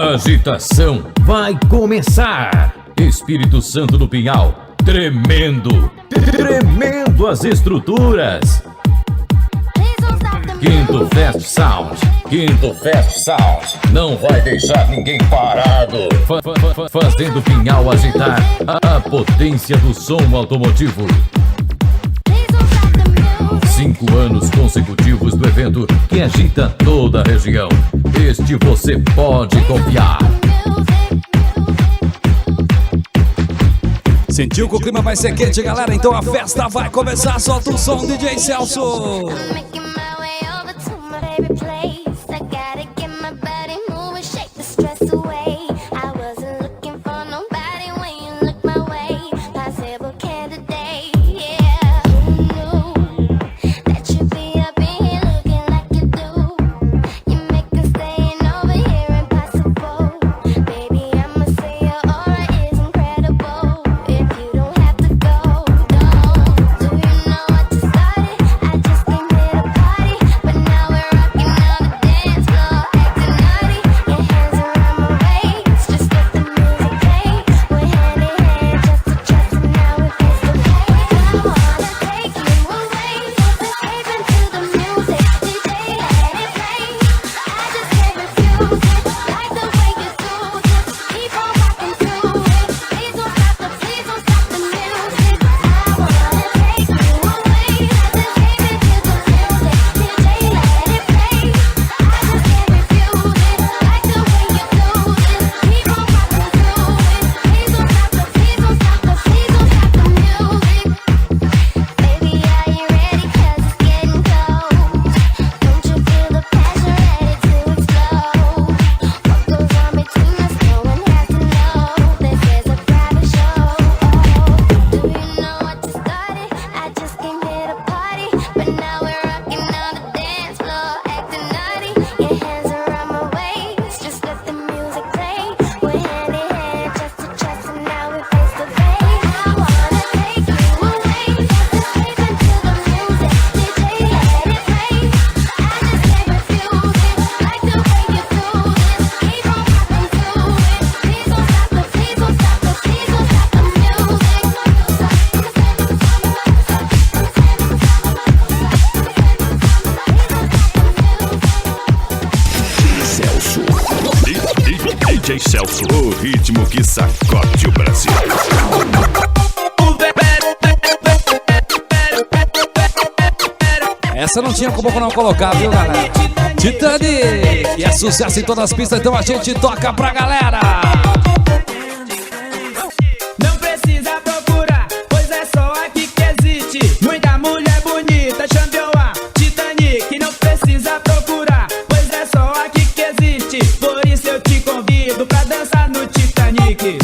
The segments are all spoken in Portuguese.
A agitação vai começar. Espírito Santo do Pinhal, tremendo, tremendo as estruturas. Quinto Fest Sound, Quinto Fest Sound, não vai deixar ninguém parado. Fazendo o Pinhal agitar a potência do som automotivo. 5 anos consecutivos do evento que agita toda a região. Este você pode confiar. Sentiu que o clima vai ser quente, galera? Então a festa vai começar. Solta o som, DJ Celso. DJ Celso, o ritmo que sacode o Brasil. Essa não tinha como não colocar, viu, galera? Titanic! E é sucesso em todas as pistas, então a gente toca pra galera! Não precisa procurar, pois é só aqui que existe muita mulher bonita, Xambioá, Titanic. Não precisa procurar, pois é só aqui que existe. Por isso eu te convido pra dançar no Titanic.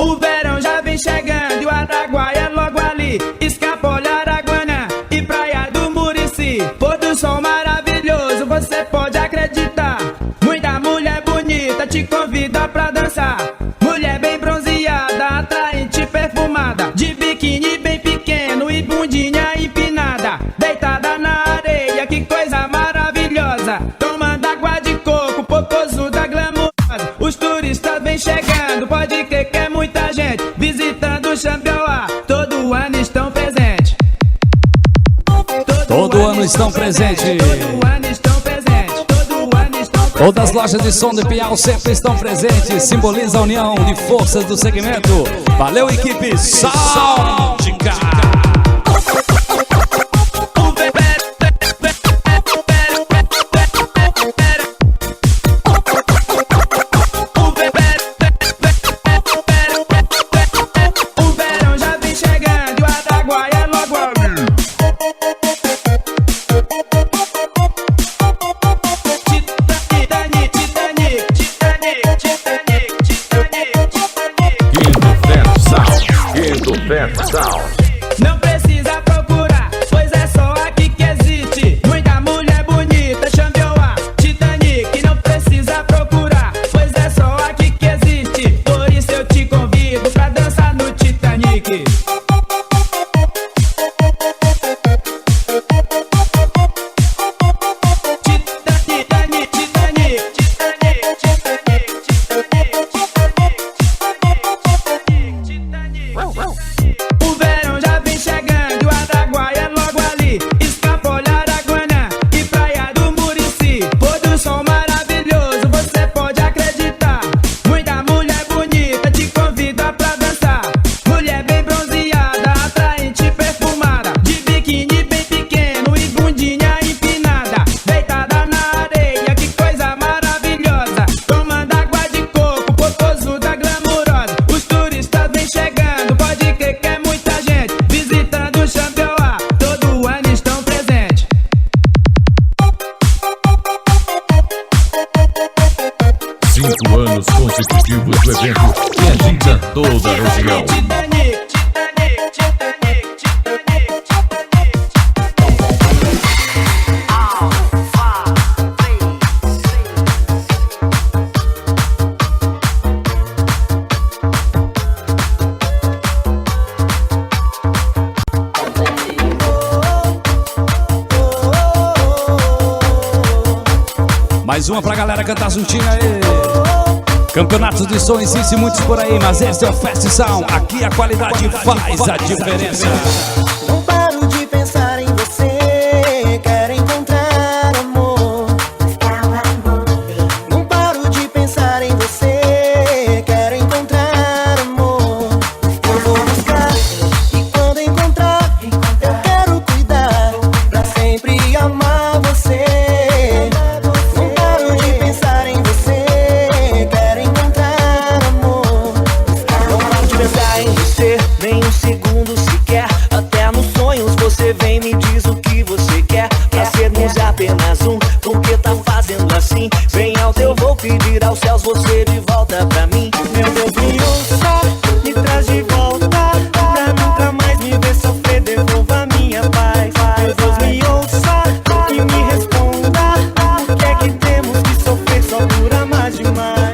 O verão já vem chegando e o Araguaia é logo ali. Escapolha, Araguanã e Praia do Murici. Pôr do sol maravilhoso, você pode acreditar. Muita mulher bonita te convida pra dançar. Mulher bem bronzeada, atraente, perfumada, de biquíni bem pequeno e bundinha empinada, deitada na areia, que coisa maravilhosa. Tomando água de coco, popozuda glamurosa. Os turistas vêm chegando, pode crer que é muita gente visitando o Xambioá. Todo ano estão presentes. Todo ano estão presentes. Todo ano estão presentes. Todo ano estão presentes. Todas as lojas de som do Pinhal sempre estão presentes. Simboliza a união de forças do segmento. Valeu, equipe Sáudica! O verão já vem chegando e o Araguaia é logo ali. Titanic, Titanic, Titanic, Titanic, Titanic, Titanic. Quinto Fest Sound, Quinto Fest Sound. Não 5 anos consecutivos do evento que agita toda a região. Mais uma pra galera cantar juntinho aí. Campeonatos de som existem muitos por aí, mas esse é o Fast Sound. Aqui a qualidade faz a diferença. Não paro de pensar em você, quero encontrar amor. Não paro de pensar em você, quero encontrar amor. Eu vou buscar e quando encontrar, eu quero cuidar pra sempre amar você. Nem um segundo sequer, até nos sonhos você vem me diz o que você quer. Pra sermos apenas um, porque tá fazendo assim? Bem alto eu vou pedir aos céus você de volta pra mim. Meu Deus, me ouça, me traz de volta, pra nunca mais me ver sofrer, devolva minha paz. Meu Deus, me ouça e me responda, o que é que temos que sofrer só por amar demais?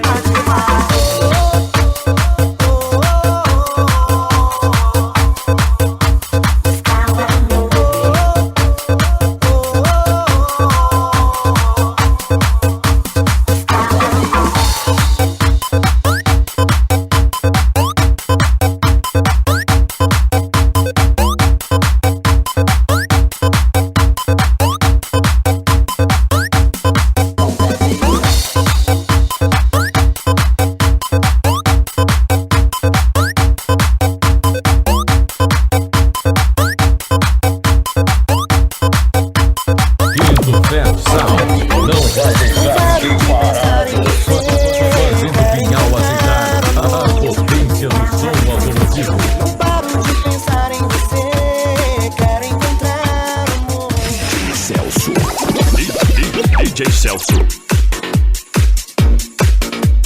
DJ Celso.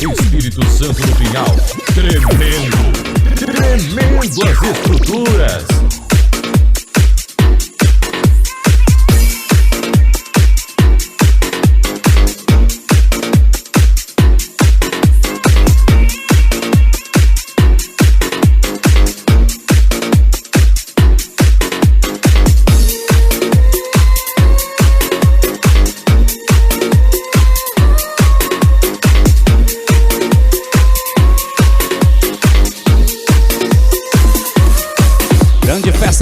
Espírito Santo no Pinhal, tremendo as estruturas.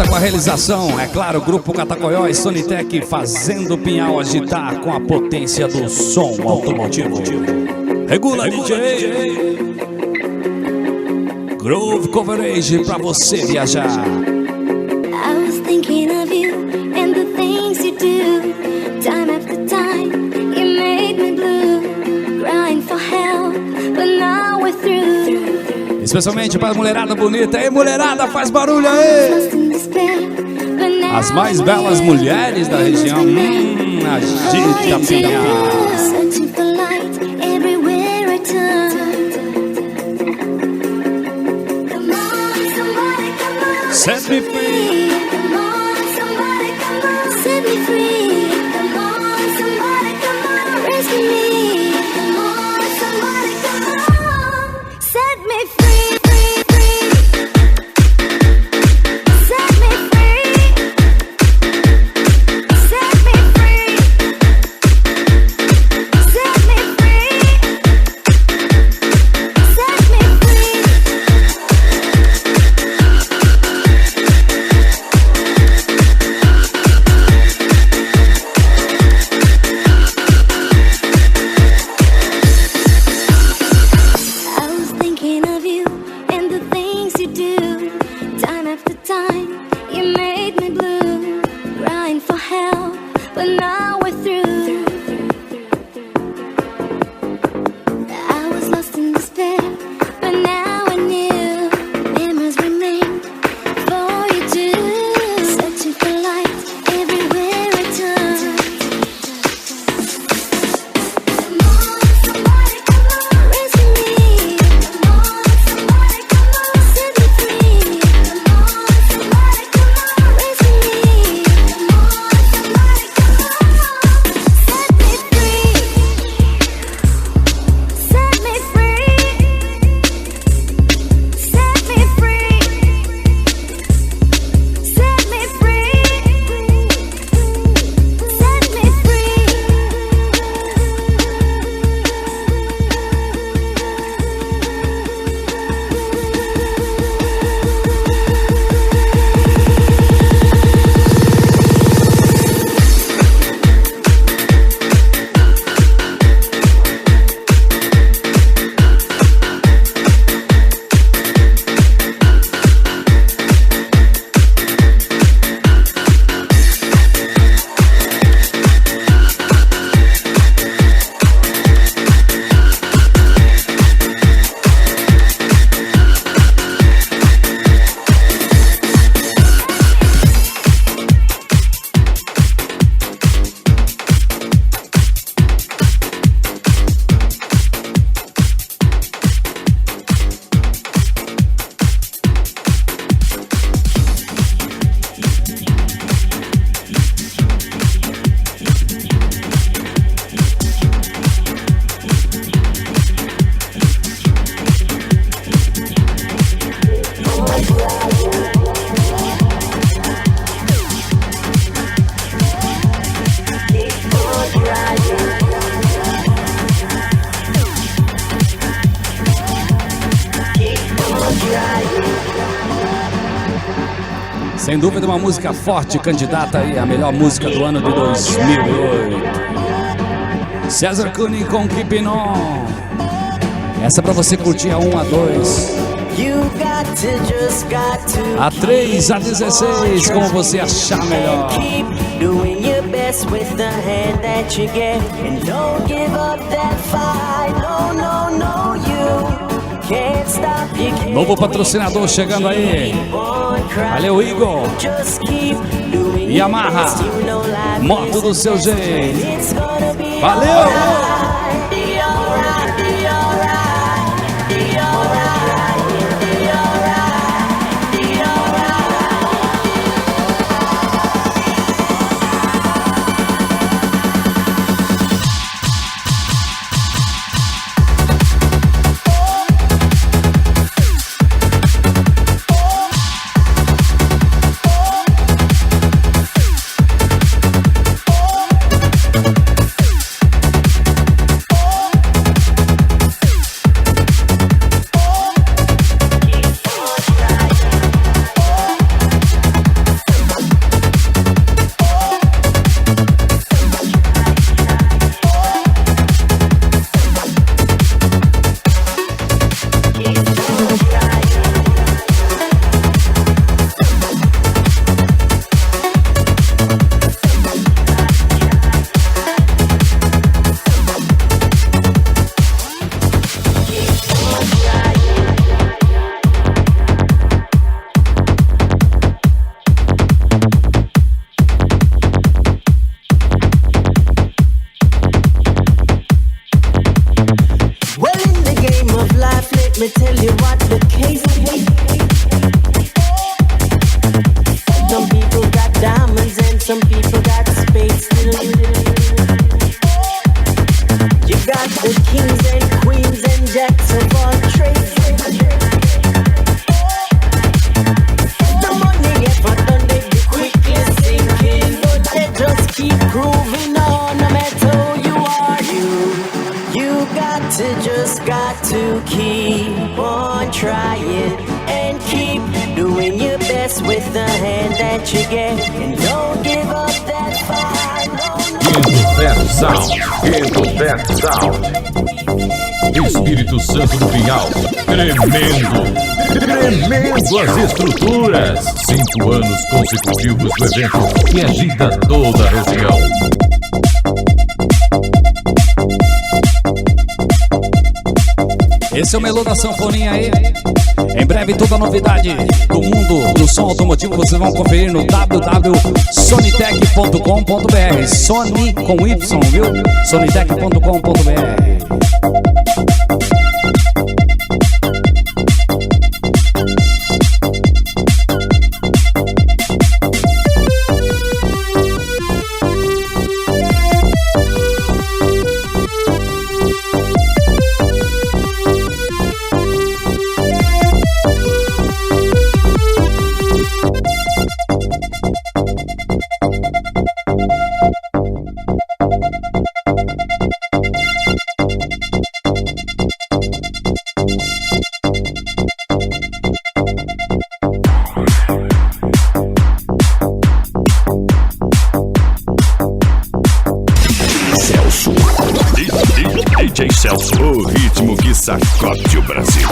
Com a realização, é claro, Grupo Catacoió e Sonitec fazendo o Pinhal agitar com a potência do som automotivo. Regula, DJ! Groove Coverage pra você viajar. I was thinking of you and the things you do. Time after time, you made me blue. Crying for help, but now we're through. Especialmente para a mulherada bonita. Ei, mulherada, faz barulho aí! As mais belas mulheres da região. Agita Pinhal. Set me free. Set me free. Come on, somebody, come on, rescue me. Come on, somebody, come on, set me free. Sem dúvida uma música forte, candidata aí a melhor música do ano de 2008. César Cunha com Keep On. Essa é pra você curtir a 1, a 2. A 3, a 16, como você achar melhor. Doing your best with the hand that you get, and don't give up that fight. No, no, no, you can't stop. You can't. Novo patrocinador chegando aí. Valeu, Igor. Yamaha, moto do seu jeito. Valeu! Espírito Santo do Pinhal, tremendo as estruturas. 5 anos consecutivos do evento que agita toda a região. Esse é o Melô da Sanfoninha aí. Em breve toda novidade do mundo do som automotivo vocês vão conferir no www.sonitec.com.br. Sony com Y, viu? sonitec.com.br. DJ Celso, o ritmo que sacode o Brasil.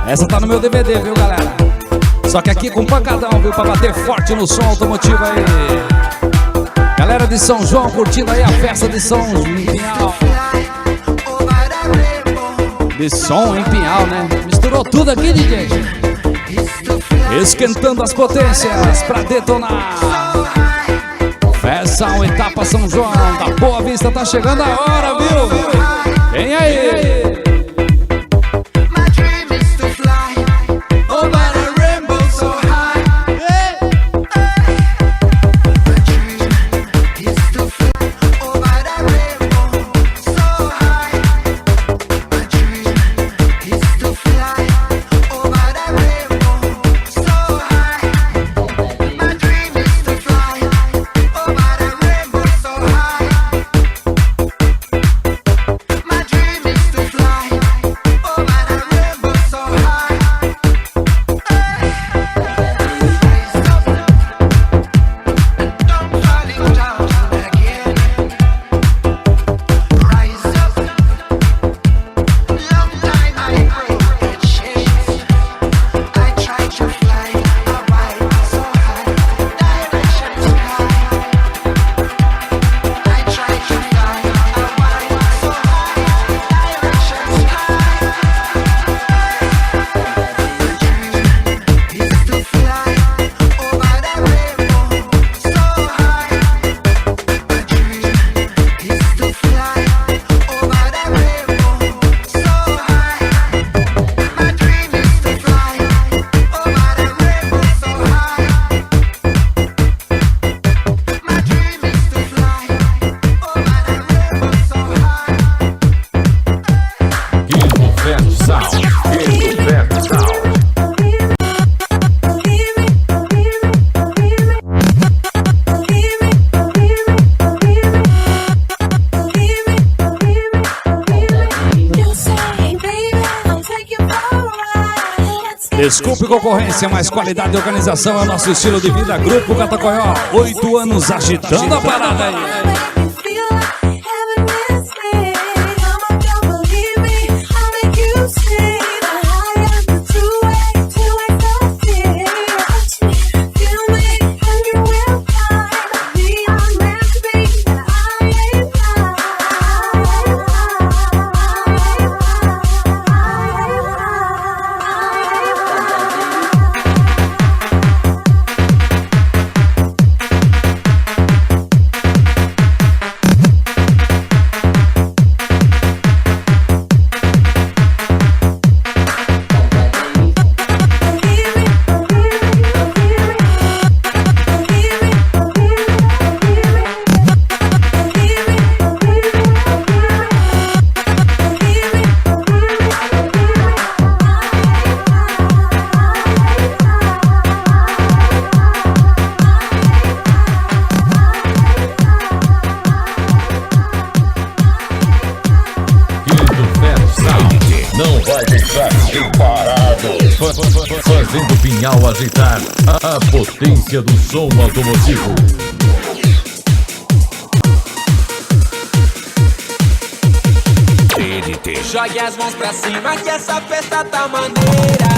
Essa tá no meu DVD, viu, galera? Só que aqui com pancadão, viu? Pra bater forte no som automotivo aí. Galera de São João curtindo aí a festa de São Pinhal. De som em Pinhal, né? Misturou tudo aqui, DJ. Esquentando as potências pra detonar. Festa etapa São João da Boa Vista, tá chegando a hora, viu? Vem aí! Desculpe concorrência, mas qualidade de organização é o nosso estilo de vida. Grupo Catacoió, 8 anos agitando a parada aí. Não vai deixar ninguém parado. Fazendo Pinhal agitar a potência do som automotivo. Jogue as mãos pra cima que essa festa tá maneira.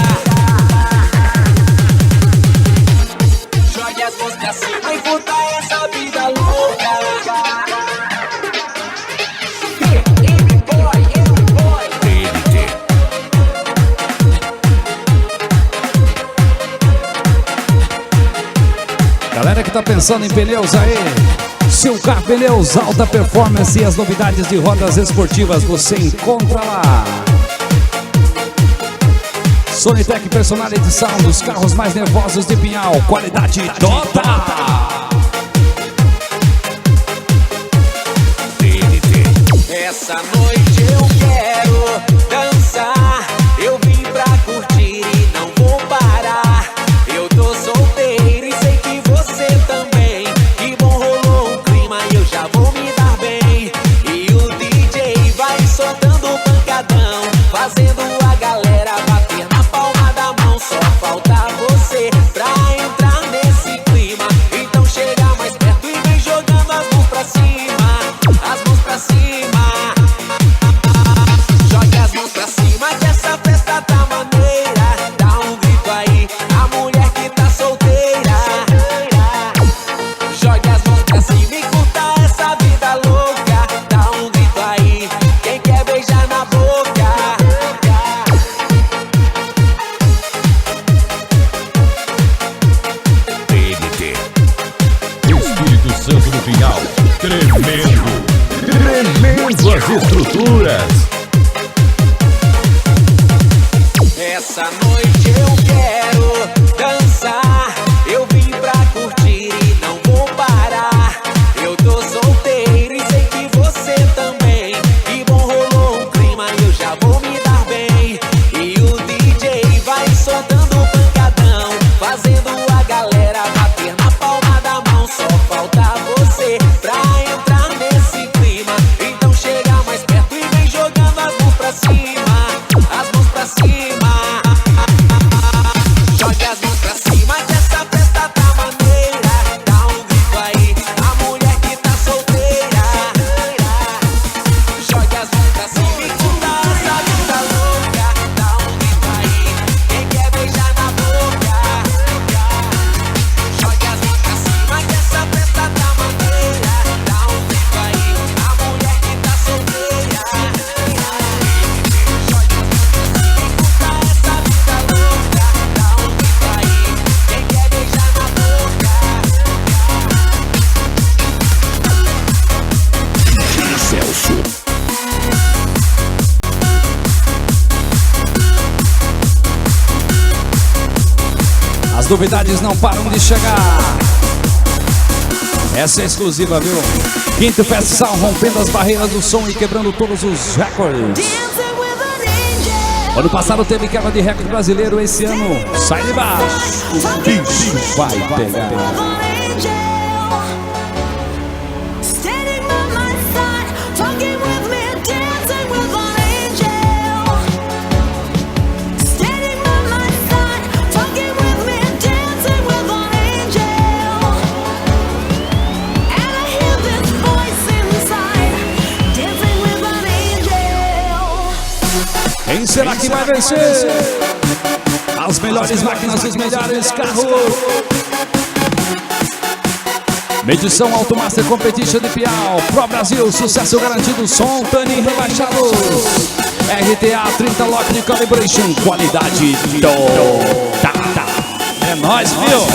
Jogue as mãos pra cima e curta essa vida louca. Galera que tá pensando em pneus aí, Silcar Pneus, alta performance e as novidades de rodas esportivas você encontra lá. Sonitec Personality Sound, os carros mais nervosos de Pinhal, qualidade total. Essa noite eu quero dançar, eu vim pra curtir e não vou parar. Eu tô solteiro e sei que você também. Que bom, rolou um clima e eu já vou me dar bem. E o DJ vai soltando pancadão, fazendo a galera bater na palma da mão. Só falta você pra entrar nesse clima. Então chega mais perto e vem jogando as mãos pra cima. As mãos pra cima. Jogue as mãos pra cima que essa festa tá maneira. As novidades não param de chegar. Essa é exclusiva, viu? Quinto Festival rompendo as barreiras do som e quebrando todos os recordes. Ano passado teve quebra de recorde brasileiro, esse ano sai de baixo. O bicho vai pegar. Quem será que vai vencer? As melhores máquinas, os melhores carros. Medição Automaster Competition de Piau. Pro Brasil, sucesso garantido. Som Tani rebaixado. RTA 30 Lock de Calibration. Qualidade total. É nóis, viu?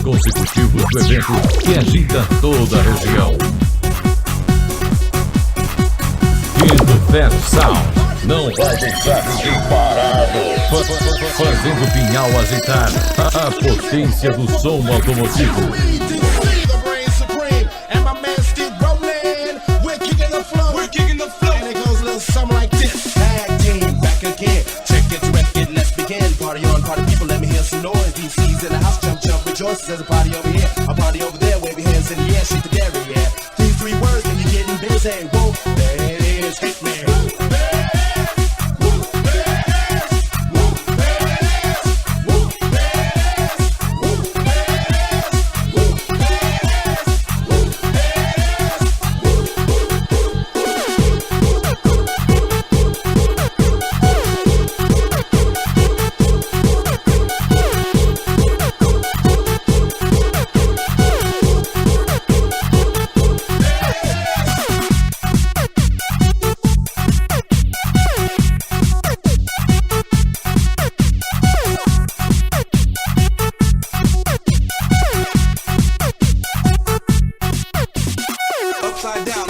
Consecutivos do evento que agita toda a região. Quinto Fest Sound não vai deixar ninguém parado, fazendo Pinhal agitar a potência do som automotivo. There's a party over here, a party over there, wave your hands in the air, shake the dairy, yeah. These three words and you're getting busy. Whoa, there it is, hit me.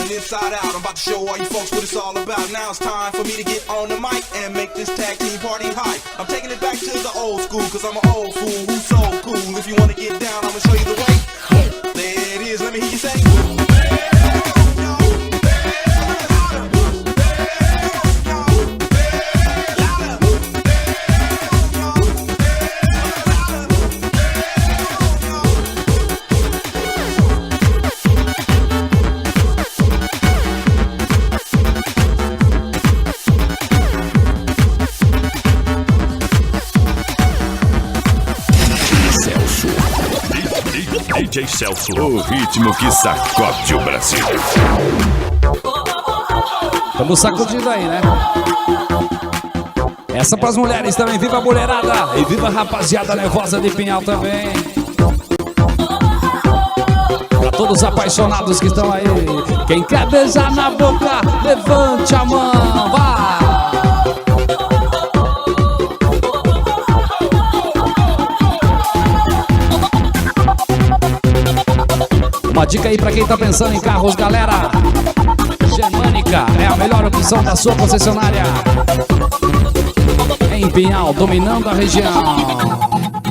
Inside out, I'm about to show all you folks what it's all about. Now it's time for me to get on the mic and make this tag team party hype. I'm taking it back to the old school, cause I'm an old fool who's so cool. If you wanna get down, I'ma show you the way. There it is, let me hear you say. DJ Celso, o ritmo que sacode o Brasil. Estamos sacudindo aí, né? Essa pras mulheres também, viva a mulherada e viva a rapaziada nervosa de Pinhal também. Pra todos os apaixonados que estão aí, quem quer beijar na boca, levante a mão, vai! Uma dica aí pra quem tá pensando em carros, galera. Germânica é a melhor opção da sua concessionária. em Pinhal, dominando a região.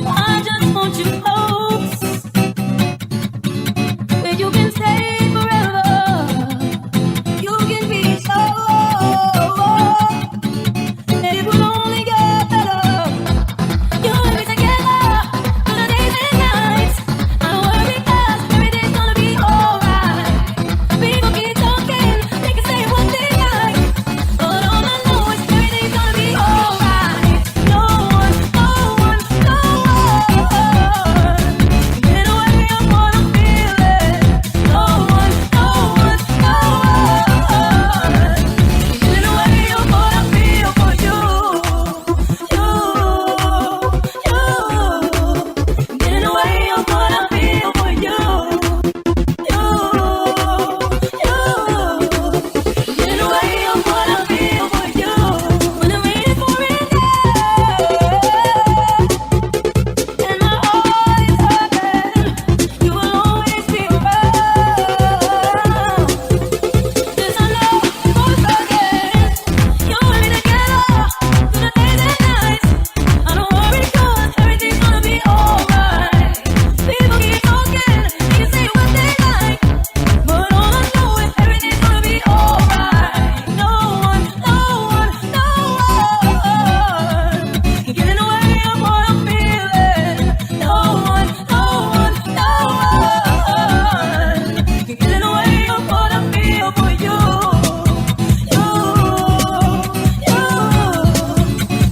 I just want you close, where you can stay forever. You can be so, and it will only get better. You and me together through the days and nights. I don't worry 'cause everything's gonna be alright. People keep talking, they can say what they like, but all I know is everything's gonna be alright. No one get away of what I'm feeling. No one get away of what I feel for you. Getting away of what I feel for you. Getting away of what I feel for you. When I'm waiting for it, and my heart is hurting, you will always be around. This I know for certain. You and me together through the days and nights. I don't worry 'cause everything's gonna be alright. People keep talking, they can say what they like, but all I know is everything's gonna be alright. No one getting away of what I'm feeling. No one getting away of what I feel for you.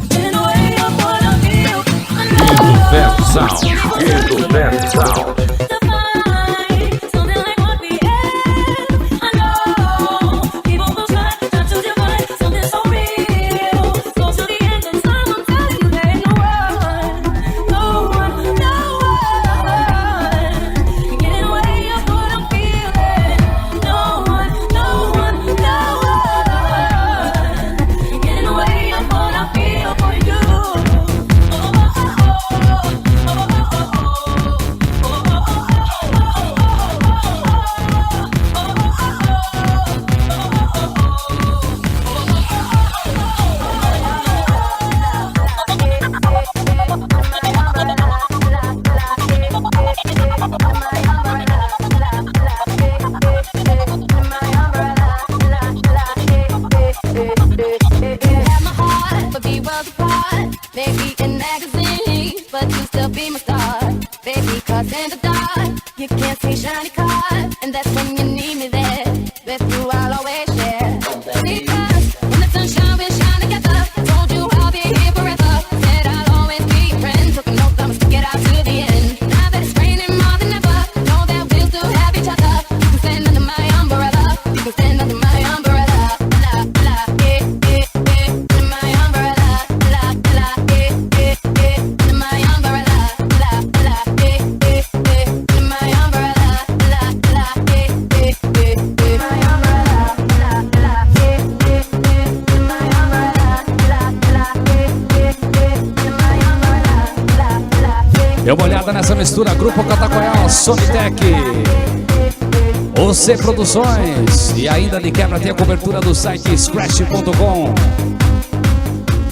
Getting away of what I feel. I know. Fast Sound. Quinto Fast Sound. Something like what we had. I know people will try to define something so real. So to the end of time, I'm telling you there ain't no one getting away of what I'm feeling. No one getting away of what I feel for you. Have my heart, but be worlds apart. Maybe in magazines, but you still be my star. Baby, 'cause in the dark, you can't see shiny cars, and that's when you need me there. With you, I'll always share. Because when the sunshine will shine together, I told you I'll be here forever. Said I'll always be your friend. Took an oath, I'ma stick it out to the end. Now that it's raining more than ever, know that we'll still have each other. You can stand under my umbrella. You can stand under my umbrella. Under my umbrella. Under my umbrella. Under my Dê uma olhada nessa mistura, Grupo Catacoyal, Sonitec, OC Produções e ainda de quebra tem a cobertura do site scratch.com.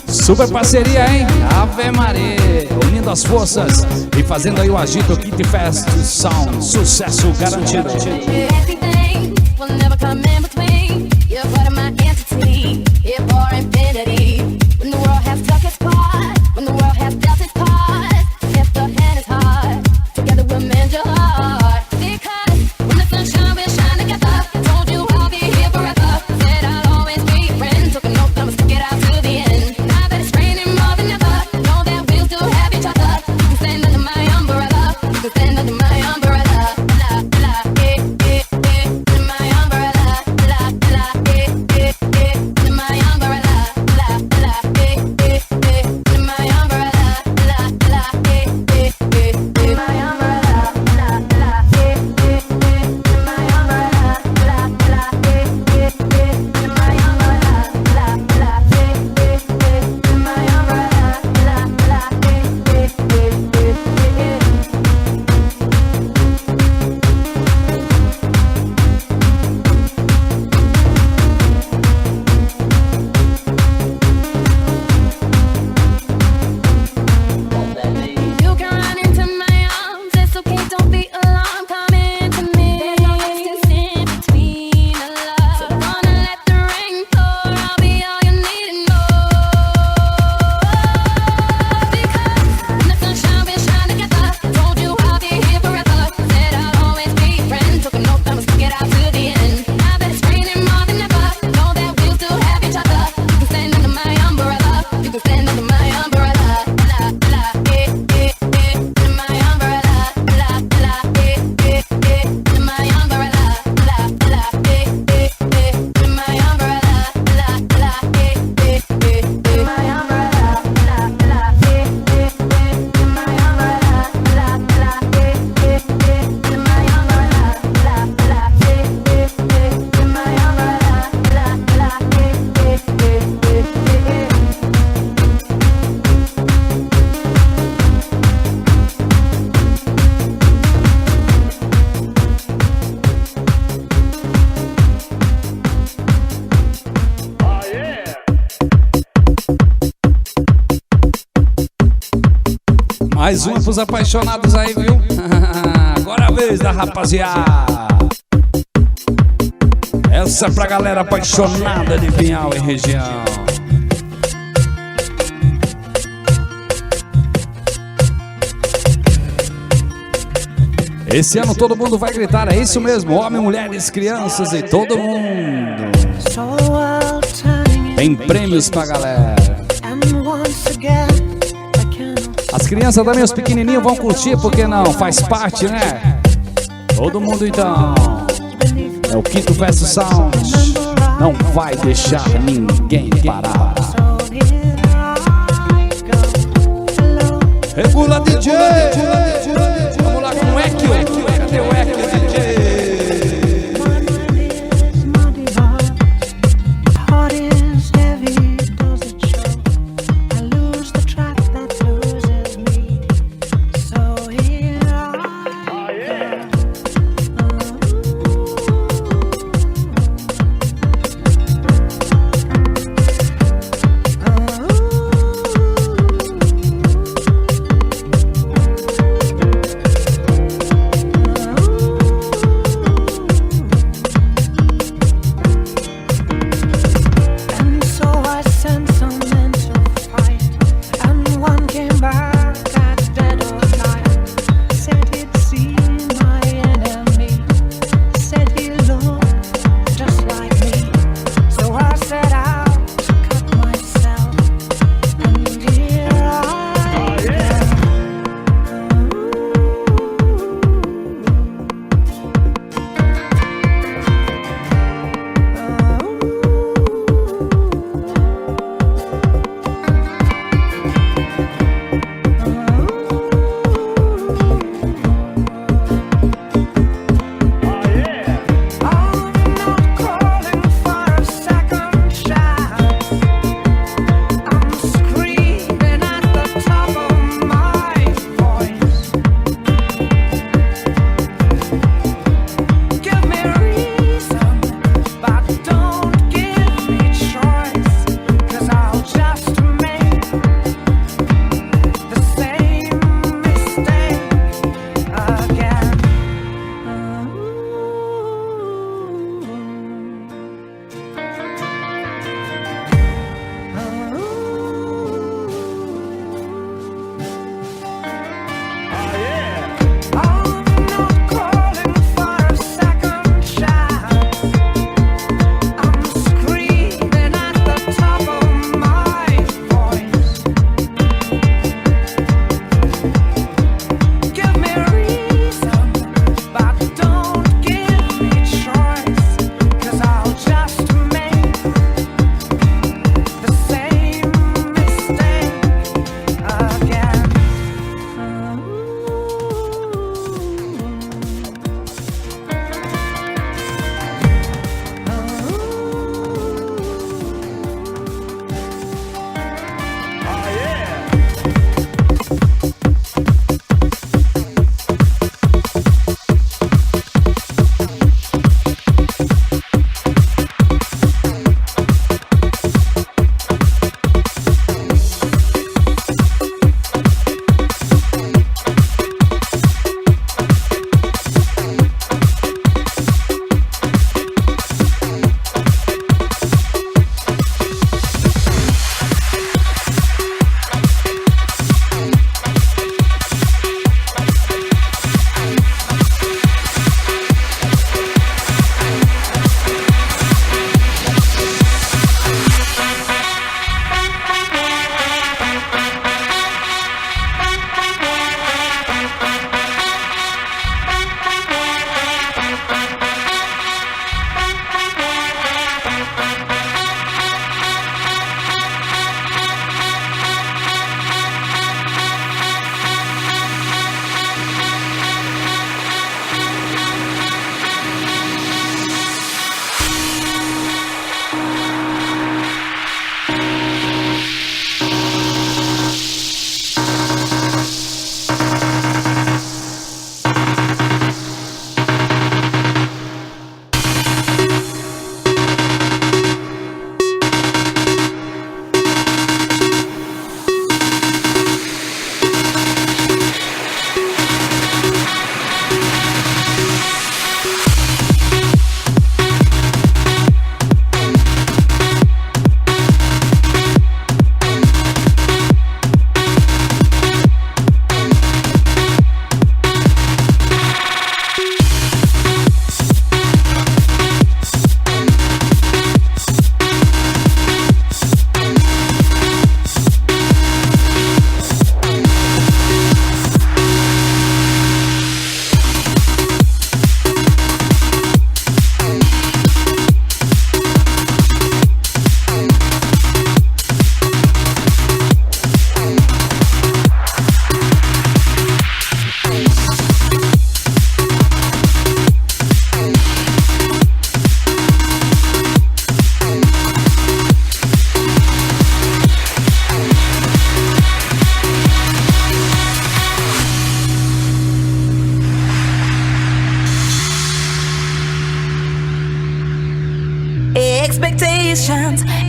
Super parceria, hein? Ave Maria, unindo as forças e fazendo aí o agito Kit Fest Sound, sucesso garantido. Everything will never come in between. You're part of my entity, here for infinity. When the world has struck its part, when the world has dealt its part, if the hand is hard, together we'll mend your heart. Because when the sunshine will shine together, I told you I'll be here forever. Said I'll always be your friend. Took an oath, I'ma stick it out to the end. Now that it's raining more than ever, know that we'll still have each other. You can stand under my umbrella. You can stand under my umbrella. Under my umbrella. Under Mais uma pros apaixonados aí, viu? Agora é a vez da rapaziada. Essa é pra galera apaixonada de Pinhal e região. Esse ano todo mundo vai gritar, é isso mesmo, homem, mulheres, crianças e todo mundo. Tem prêmios pra galera. As crianças também, os pequenininhos vão curtir, porque não, faz parte, né? Todo mundo então. É o Quinto Fest Sound. Não vai deixar ninguém parar. Regula DJ. Vamos lá com o Equio. Cadê o Equio DJ?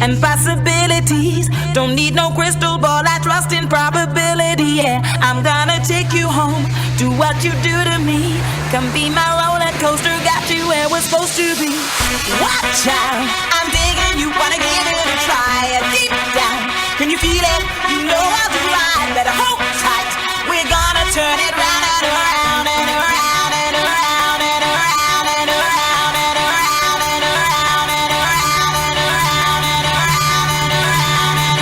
and possibilities. Don't need no crystal ball, I trust in probability. Yeah, I'm gonna take you home, do what you do to me. Come be my roller coaster, got you where we're supposed to be. Watch out, I'm digging, you wanna give it a try. Deep down, can you feel it? You know how to ride, better hold tight. We're gonna turn it round and around and around and around and around and around and around and around and around and around and around and around and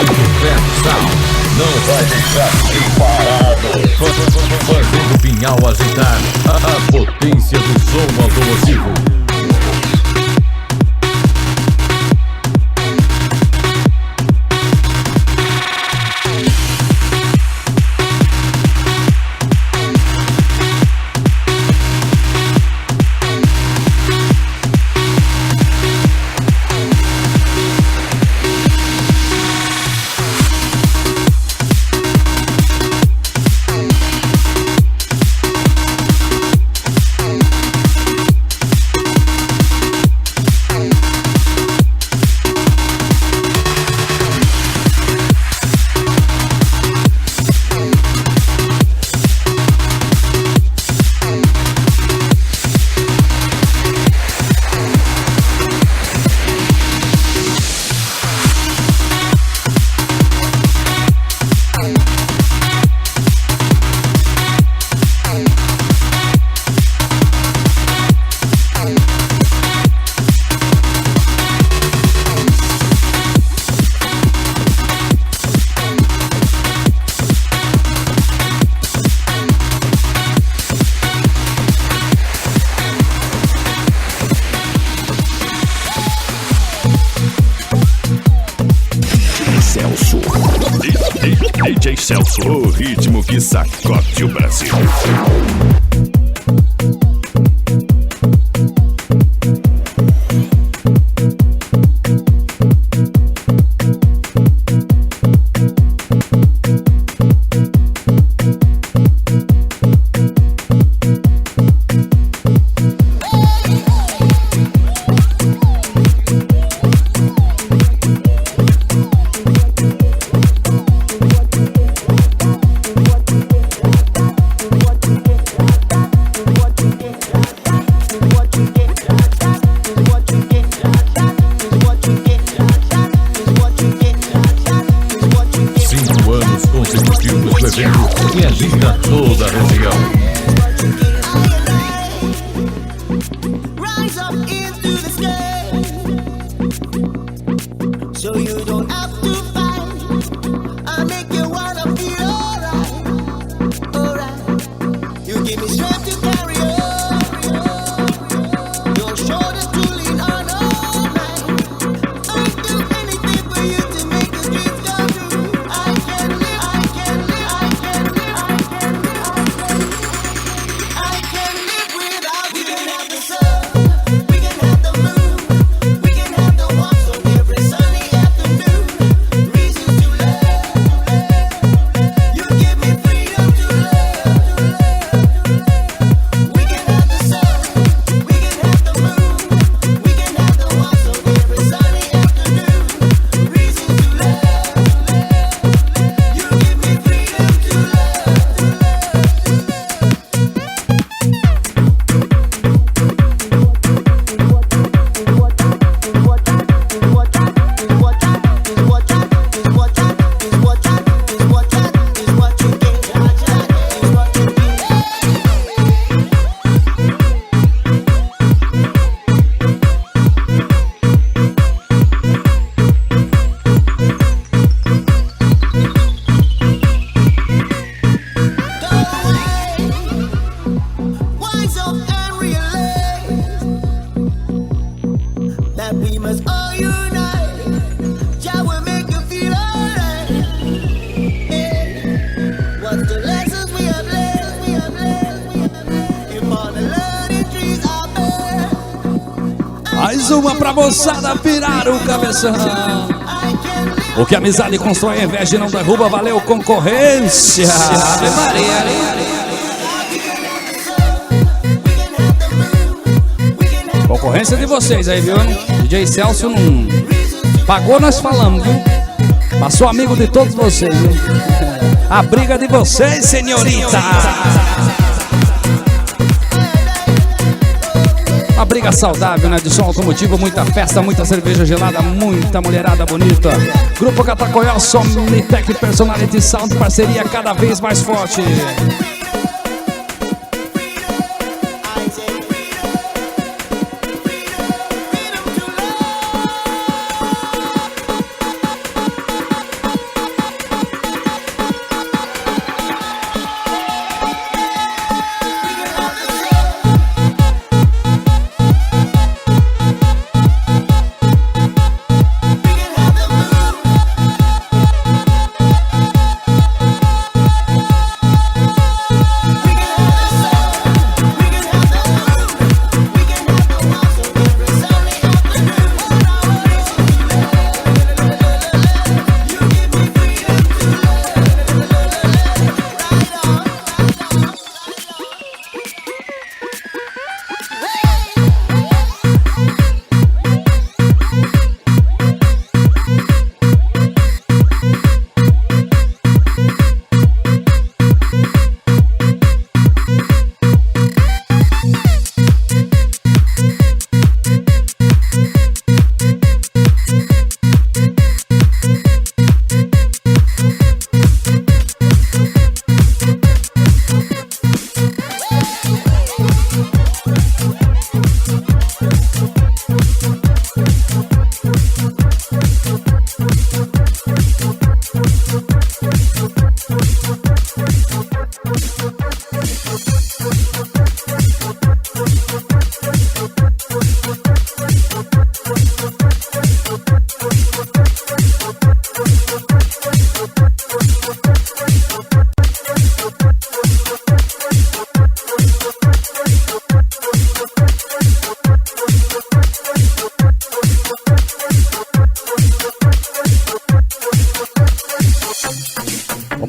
Universal não vai deixar ninguém parado. Fazendo o Pinhal ajeitar a potência do som automotivo. DJ Celso, o ritmo que sacode o Brasil. E agita toda a região. Mais uma pra moçada virar o cabeção. O que a amizade constrói, a inveja não derruba, valeu concorrência. Ave Maria. concorrência de vocês aí, viu? DJ Celso não pagou, nós falamos, viu? Passou amigo de todos vocês, viu? A briga de vocês, senhorita. Uma briga saudável, né? De som automotivo, muita festa, muita cerveja gelada, muita mulherada bonita. Grupo Catacoió, Somitec Personality Sound, parceria cada vez mais forte.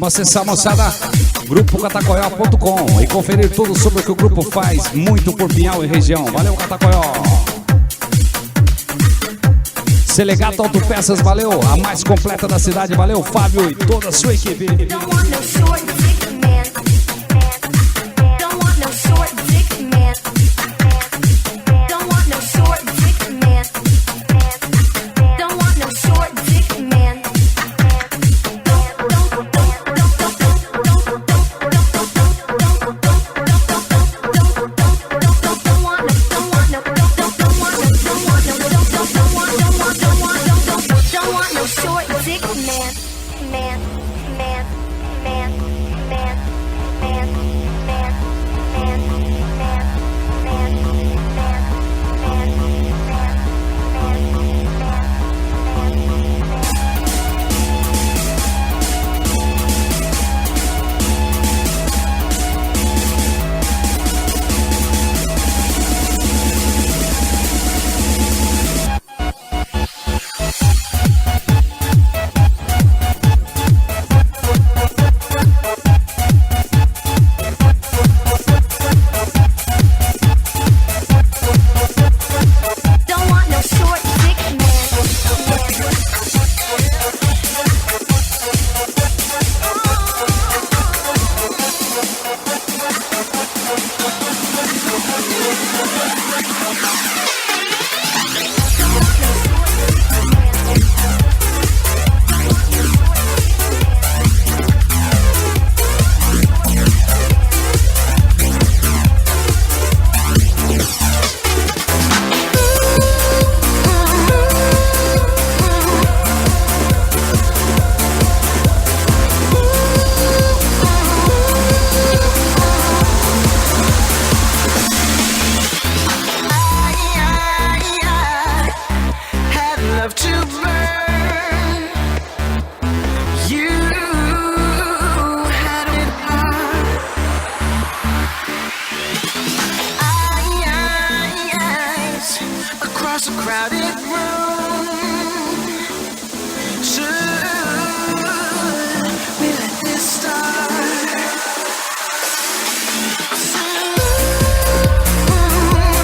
Vamos acessar, moçada, grupocatacoió.com e conferir tudo sobre o que o grupo faz, muito por Pinhal e região. Valeu, Catacoió! Selegato Autopeças, valeu! A mais completa da cidade, valeu, Fábio e toda a sua equipe.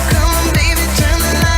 Come on, baby, turn the light.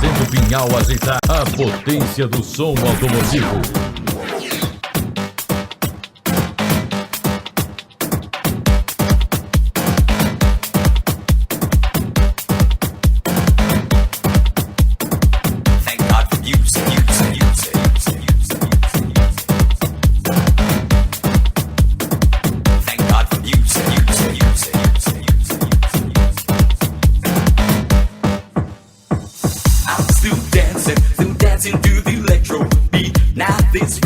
fazendo Pinhal agitar a potência do som automotivo. This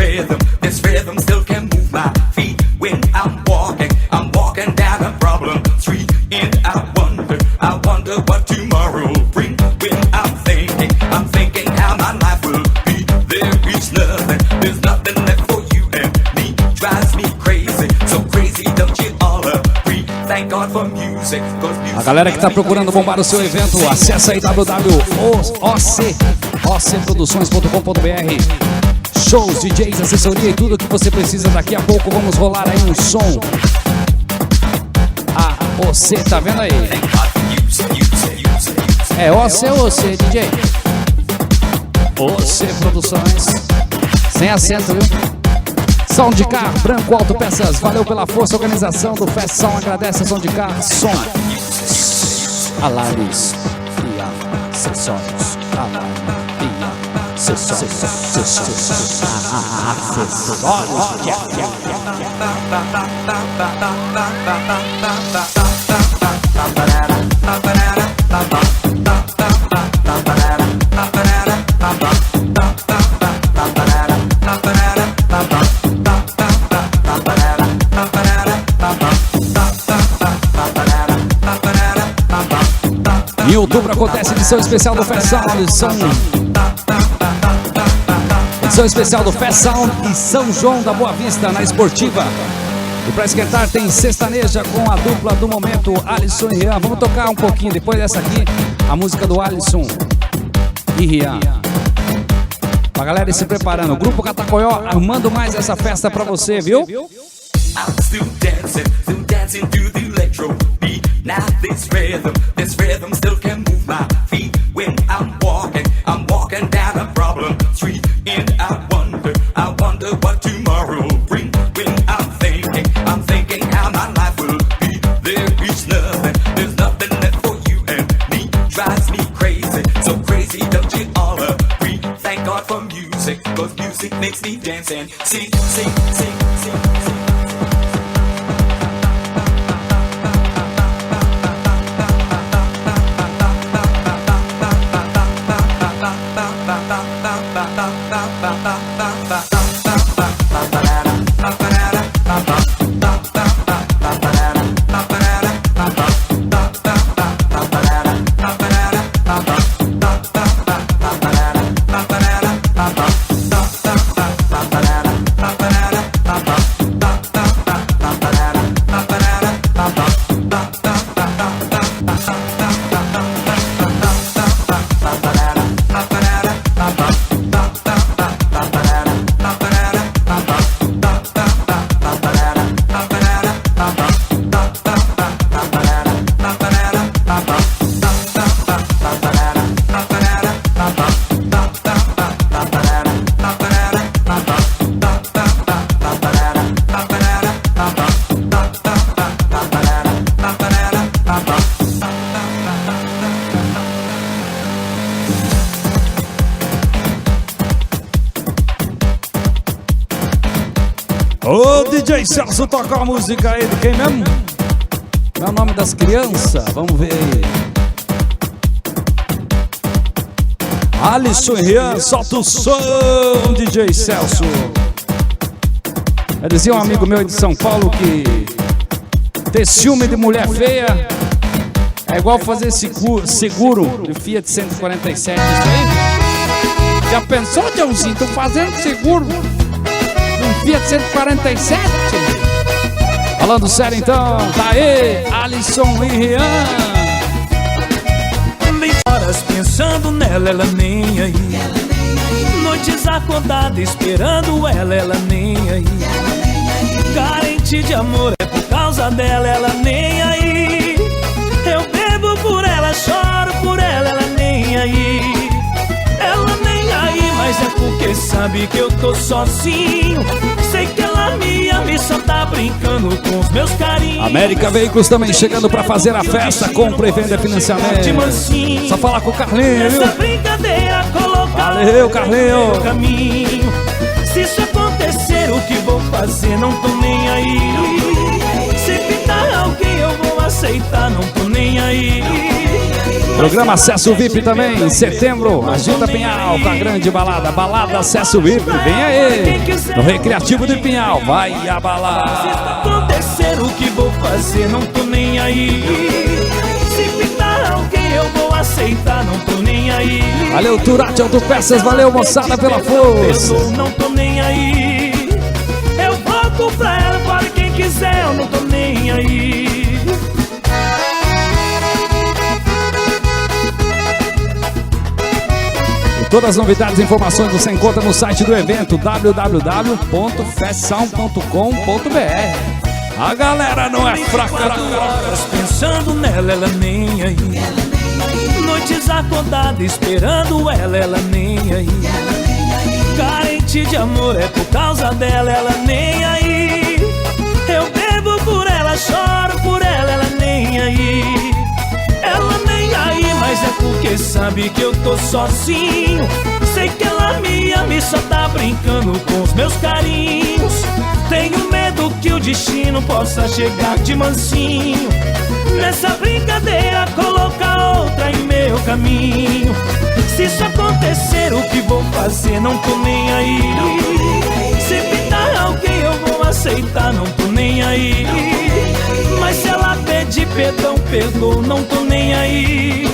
rhythm still can move my feet when I'm walking down a problem street, and I wonder what tomorrow will bring. When I'm thinking how my life will be. There is nothing, there's nothing left for you and me. Drives me crazy, so crazy, don't you all agree? Thank God for music, 'cause music. A galera que tá procurando bombar o seu evento, acessa aí www.ocproduções.com.br. Shows, DJs, assessoria e tudo que você precisa. Daqui a pouco vamos rolar aí um som. Ah, você tá vendo aí? É OC ou OC, DJ? OC Produções. Sem acento, viu? Soundcar, Branco Autopeças. Valeu pela força, organização do Fest Sound. Agradece a Soundcar, som, alarmes e acessórios. Alarme e Em outubro acontece edição especial do Fest Sound, edição especial do Fest Sound em São João da Boa Vista, na Esportiva. E para esquentar tem Sextaneja com a dupla do momento, Alisson e Rian. Vamos tocar um pouquinho depois dessa aqui, a música do Alisson e Rian. Pra galera ir se preparando, o Grupo Catacoió armando mais essa festa pra você, viu? I'm still dancing to the electro beat. Now this rhythm still can move my feet. When I'm walking down a problem street, and I wonder what tomorrow will bring. When I'm thinking how my life will be. There is nothing, there's nothing left for you and me. Drives me crazy, so crazy, don't you all agree? Thank God for music, 'cause music makes me dance and sing, sing, sing, sing, sing. Ô DJ Celso, toca a música aí de quem mesmo? Qual é o nome das crianças? Vamos ver aí. Alisson e Rian, solta o som, DJ Celso. Eu dizia um amigo meu de São Paulo que ter ciúme de mulher feia é igual fazer seguro de Fiat 147. Isso aí? Já pensou, Joãozinho? Tô fazendo seguro Fiat 147. Falando sério então, tá aí, Alisson e Rian. Horas pensando nela, ela nem aí. Noites acordadas esperando ela nem aí. Carente de amor é por causa dela, ela nem aí. Eu bebo por ela, choro por ela nem aí. porque sabe que eu tô sozinho. Sei que ela me ama e só tá brincando com os meus carinhos. América Veículos também chegando pra fazer a festa. Compra e venda financiamento. Só falar com o Carlinho, viu? Essa brincadeira colocar Valeu, Carlinho. no caminho. Se isso acontecer, o que vou fazer? Não tô nem aí. Se pintar alguém, eu vou aceitar. Não tô nem aí. Programa Acesso VIP também, em setembro. Agita Pinhal com a grande balada. Balada Acesso VIP, vem aí. No Recreativo de Pinhal, vai abalar. Se isso acontecer, o que vou fazer? Não tô nem aí. Se pintar alguém, eu vou aceitar. Não tô nem aí. Valeu, Turati Autopeças, valeu, moçada, pela força. Não tô nem aí. Eu volto pra ela, para quem quiser. Eu não tô nem aí. Todas as novidades e informações você encontra no site do evento www.festsound.com.br. A galera não é fraca. Pensando nela, ela nem aí. Noites acordada esperando ela, ela nem aí. Carente de amor é por causa dela, ela nem aí. Eu bebo por ela, choro por ela, ela nem aí. Ela nem aí, mas é porque sabe que eu tô sozinho. Sei que ela me ama e só tá brincando com os meus carinhos. Tenho medo que o destino possa chegar de mansinho. Nessa brincadeira colocar outra em meu caminho. Se isso acontecer, o que vou fazer? Não tô nem aí. Se pintar alguém, eu vou aceitar. Não tô nem aí. Mas se ela pedir perdão, perdoa, não tô nem aí.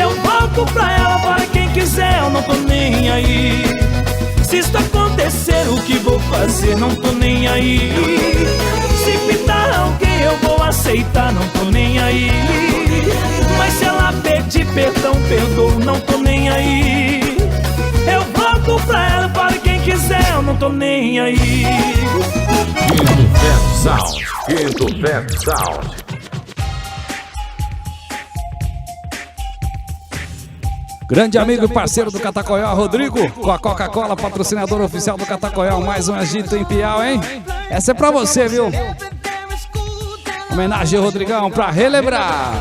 Eu volto pra ela, para quem quiser, eu não tô nem aí. Se isso acontecer, o que vou fazer? Não tô nem aí. Se pintar alguém, eu vou aceitar, não tô nem aí. Mas se ela pedir perdão, perdoa, não tô nem aí. Eu volto pra ela, para quem quiser, eu não tô nem aí. Quinto Pet Sound. Grande amigo e parceiro do Catacoió, Rodrigo, com a Coca-Cola, patrocinador oficial do Catacoió. Mais um agito em Piau, hein? Essa é pra você, viu? Homenagem ao Rodrigão pra relembrar.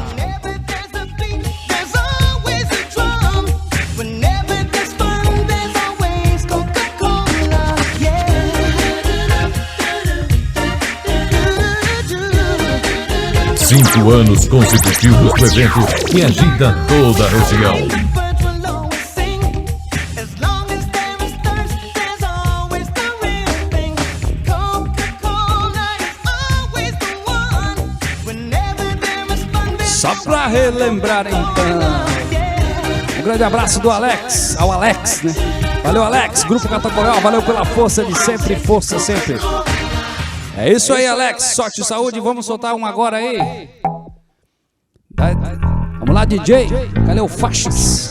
Cinco anos consecutivos do evento que agita toda a região. Só pra relembrar então. Um grande abraço do Alex, ao Alex, né? Valeu, Alex, Grupo Catacoió, valeu pela força de sempre, força sempre. É isso aí, Alex, sorte e saúde, vamos soltar um agora aí. Vamos lá, DJ, cadê o Faixas?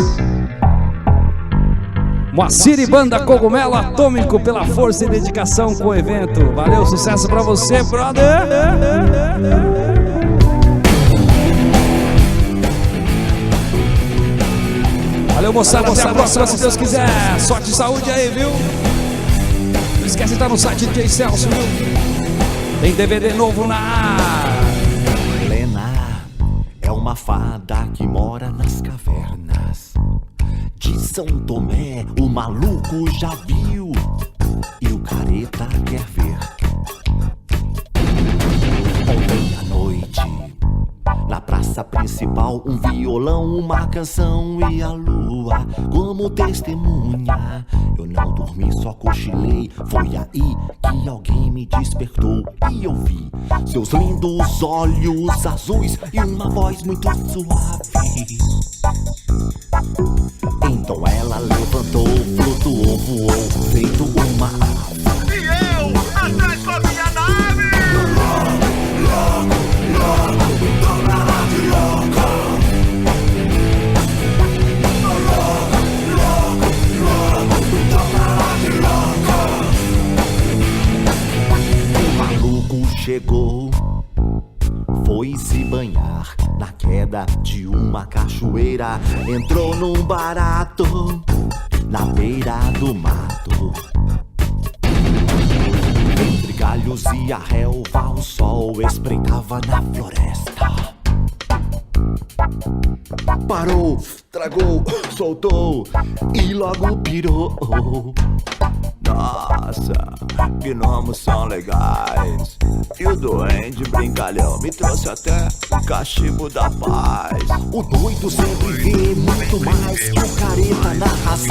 Moacir e Banda Cogumelo Atômico pela força e dedicação com o evento. Valeu, sucesso pra você, brother. Valeu, moçada, até a próxima, se Deus quiser. Sorte e saúde aí, viu? Não esquece de estar no site DJ Celso, viu? Tem DVD novo na ar. Lena é uma fada que mora nas cavernas de São Tomé. O maluco já viu e o careta quer ver. Ontem à noite, na praça principal, um violão, uma canção e a lua como testemunha. Eu não dormi, só cochilei. Foi aí que alguém me despertou e eu vi seus lindos olhos azuis e uma voz muito suave. Então ela levantou, flutuou, voou, feito uma ave. E eu, atrás com a minha nave! Chegou, foi se banhar na queda de uma cachoeira. Entrou num barato na beira do mato. Entre galhos e a relva, o sol espreitava na floresta. Parou, tragou, soltou e logo pirou. Nossa, gnomos são legais. E o doente brincalhão me trouxe até o cachimbo da paz. O doido sempre vê muito mais que o careta na razão.